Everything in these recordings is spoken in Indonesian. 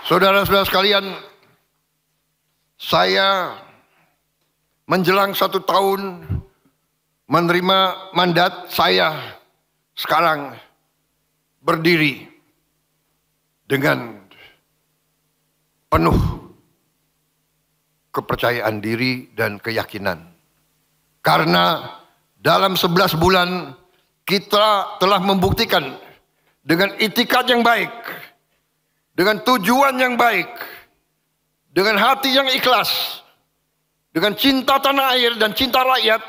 Saudara-saudara sekalian, saya menjelang 1 tahun menerima mandat, saya sekarang berdiri dengan penuh kepercayaan diri dan keyakinan. Karena dalam 11 bulan kita telah membuktikan dengan itikad yang baik, dengan tujuan yang baik, dengan hati yang ikhlas, dengan cinta tanah air dan cinta rakyat,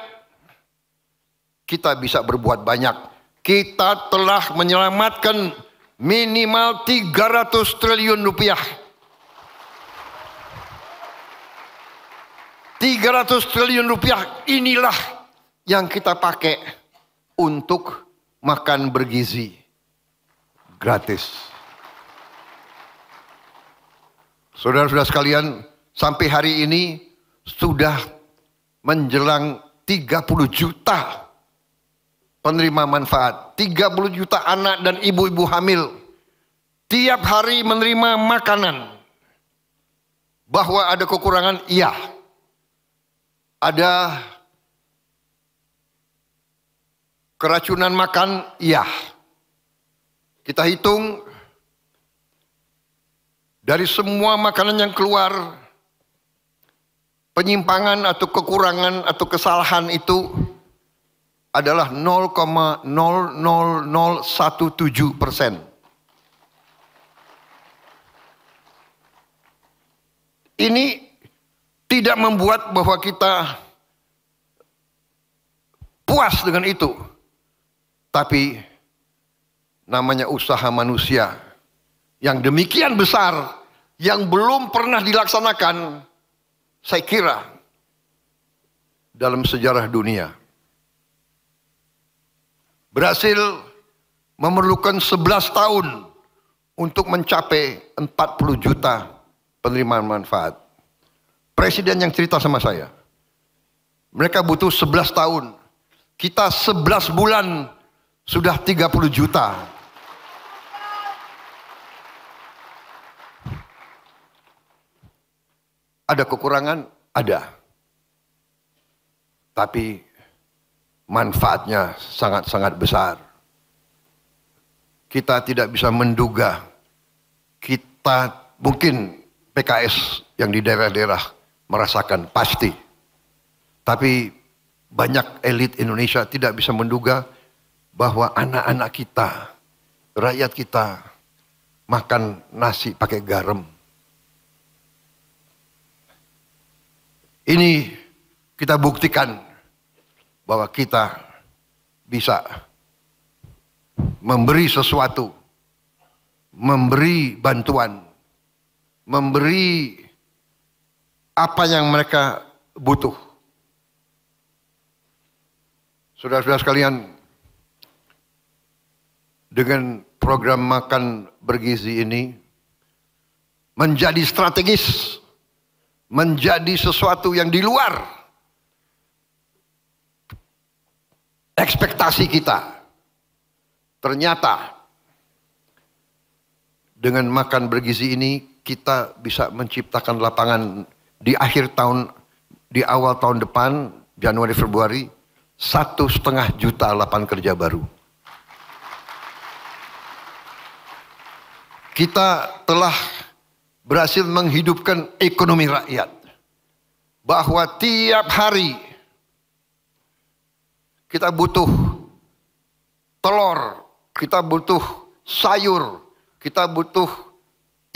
kita bisa berbuat banyak. Kita telah menyelamatkan minimal 300 triliun rupiah. 300 triliun rupiah inilah yang kita pakai untuk makan bergizi gratis. Saudara-saudara sekalian, sampai hari ini sudah menjelang 30 juta penerima manfaat. 30 juta anak dan ibu-ibu hamil tiap hari menerima makanan. Bahwa ada kekurangan, iya. Ada keracunan makan, iya. Kita hitung dari semua makanan yang keluar, penyimpangan atau kekurangan atau kesalahan itu adalah 0,00017%. Ini tidak membuat bahwa kita puas dengan itu. Tapi namanya usaha manusia yang demikian besar, yang belum pernah dilaksanakan, saya kira, dalam sejarah dunia. Berhasil memerlukan 11 tahun untuk mencapai 40 juta penerimaan manfaat. Presiden yang cerita sama saya, mereka butuh 11 tahun. Kita 11 bulan sudah 30 juta. Ada kekurangan? Ada. Tapi manfaatnya sangat-sangat besar. Kita tidak bisa menduga. Kita mungkin PKS yang di daerah-daerah merasakan pasti. Tapi banyak elit Indonesia tidak bisa menduga bahwa anak-anak kita, rakyat kita makan nasi pakai garam. Ini kita buktikan bahwa kita bisa memberi sesuatu, memberi bantuan, memberi apa yang mereka butuh. Saudara-saudara sekalian, dengan program makan bergizi ini menjadi strategis, menjadi sesuatu yang di luar ekspektasi kita. Ternyata dengan makan bergizi ini kita bisa menciptakan lapangan di akhir tahun, di awal tahun depan, Januari Februari, 1,5 juta lapangan kerja baru. Kita telah berhasil menghidupkan ekonomi rakyat. Bahwa tiap hari kita butuh telur, kita butuh sayur, kita butuh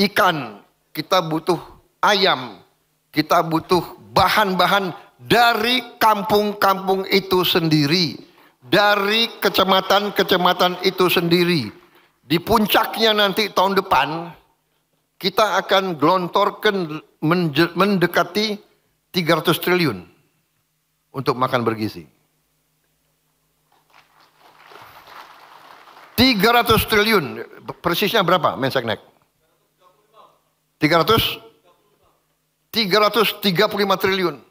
ikan, kita butuh ayam, kita butuh bahan-bahan dari kampung-kampung itu sendiri, dari kecamatan-kecamatan itu sendiri. Di puncaknya nanti tahun depan, kita akan gelontorkan mendekati 300 triliun untuk makan bergizi. 300 triliun, persisnya berapa Menseknek? 335 triliun.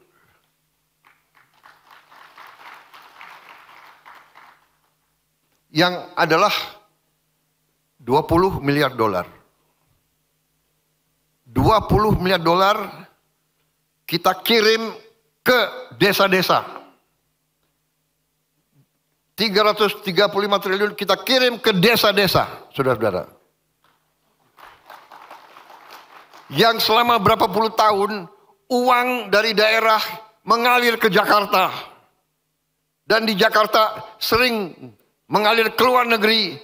Yang adalah 20 miliar dolar. $20 miliar kita kirim ke desa-desa. 335 triliun kita kirim ke desa-desa, saudara-saudara. Yang selama berapa puluh tahun uang dari daerah mengalir ke Jakarta. Dan di Jakarta sering mengalir ke luar negeri,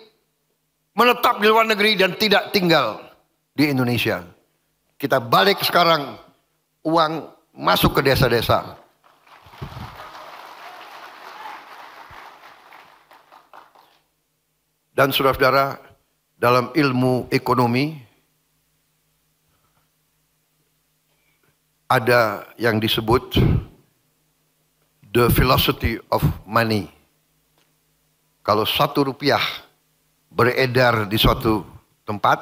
menetap di luar negeri dan tidak tinggal di Indonesia. Kita balik sekarang, uang masuk ke desa-desa. Dan saudara-saudara, dalam ilmu ekonomi ada yang disebut the velocity of money. Kalau 1 rupiah beredar di suatu tempat,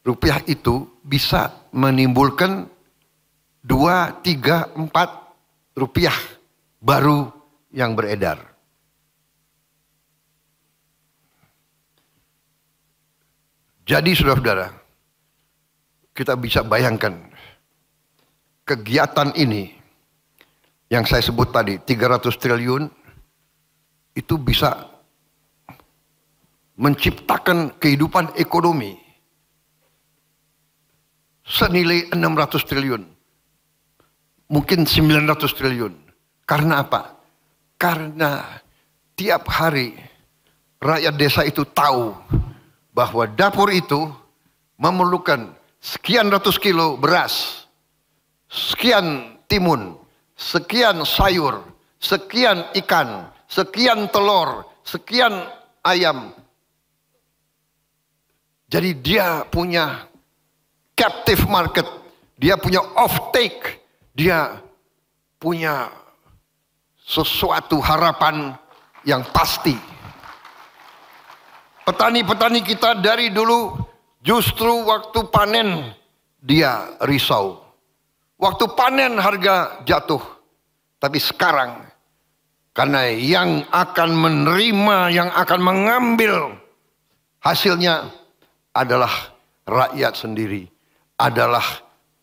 rupiah itu bisa menimbulkan 2, 3, 4 rupiah baru yang beredar. Jadi saudara-saudara, kita bisa bayangkan kegiatan ini yang saya sebut tadi 300 triliun itu bisa menciptakan kehidupan ekonomi senilai 600 triliun. Mungkin 900 triliun. Karena apa? Karena tiap hari rakyat desa itu tahu bahwa dapur itu memerlukan sekian ratus kilo beras, sekian timun, sekian sayur, sekian ikan, sekian telur, sekian ayam. Jadi dia punya captive market, dia punya off take, dia punya sesuatu harapan yang pasti. Petani-petani kita dari dulu justru waktu panen dia risau. Waktu panen harga jatuh. Tapi sekarang karena yang akan menerima, yang akan mengambil hasilnya adalah rakyat sendiri, adalah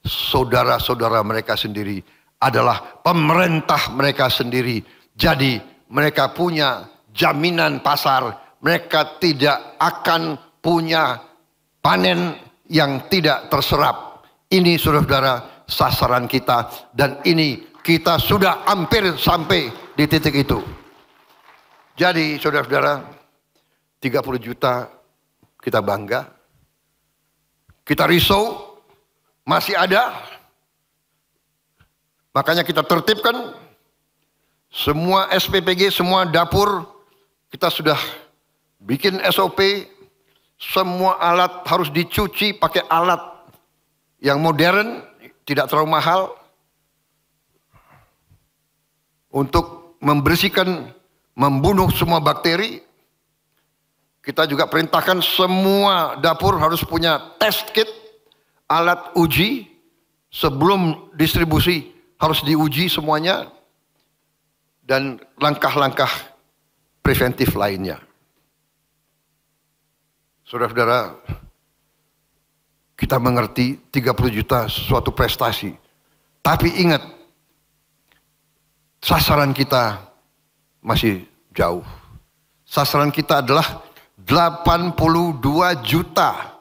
saudara-saudara mereka sendiri, adalah pemerintah mereka sendiri. Jadi mereka punya jaminan pasar. Mereka tidak akan punya panen yang tidak terserap. Ini saudara-saudara sasaran kita. Dan ini kita sudah hampir sampai di titik itu. Jadi saudara-saudara, 30 juta kita bangga. Kita risau, masih ada. Makanya kita tertibkan semua SPPG, semua dapur kita sudah bikin SOP, semua alat harus dicuci pakai alat yang modern, tidak terlalu mahal. Untuk membersihkan, membunuh semua bakteri. Kita juga perintahkan semua dapur harus punya test kit, alat uji. Sebelum distribusi harus diuji semuanya. Dan langkah-langkah preventif lainnya. Saudara-saudara, kita mengerti 30 juta suatu prestasi. Tapi ingat, sasaran kita masih jauh. Sasaran kita adalah 82 juta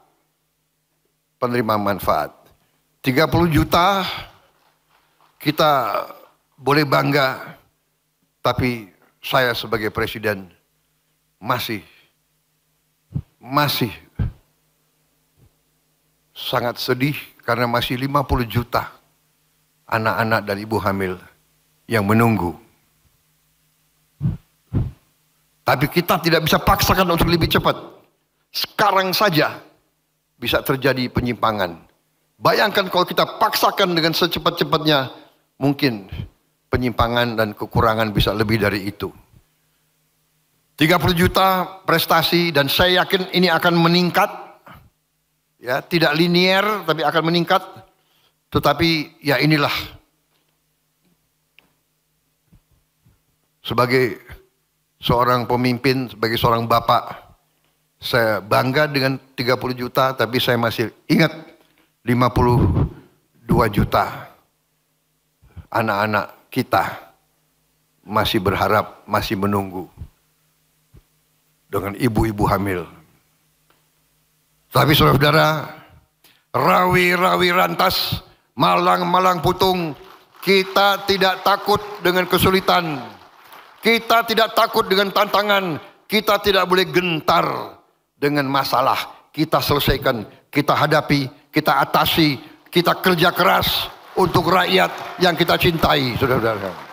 penerima manfaat. 30 juta kita boleh bangga, tapi saya sebagai presiden masih sangat sedih karena masih 50 juta anak-anak dan ibu hamil yang menunggu. Tapi kita tidak bisa paksakan untuk lebih cepat. Sekarang saja bisa terjadi penyimpangan. Bayangkan kalau kita paksakan dengan secepat-cepatnya, mungkin penyimpangan dan kekurangan bisa lebih dari itu. 30 juta prestasi dan saya yakin ini akan meningkat. Ya, tidak linier tapi akan meningkat. Tetapi ya inilah. Sebagai seorang pemimpin, sebagai seorang bapak, saya bangga dengan 30 juta tapi saya masih ingat 52 juta anak-anak kita masih berharap, masih menunggu dengan ibu-ibu hamil. Tapi saudara-saudara, rawi-rawi rantas, malang-malang putung, kita tidak takut dengan kesulitan, kita tidak takut dengan tantangan, kita tidak boleh gentar dengan masalah. Kita selesaikan, kita hadapi, kita atasi, kita kerja keras untuk rakyat yang kita cintai, saudara-saudara.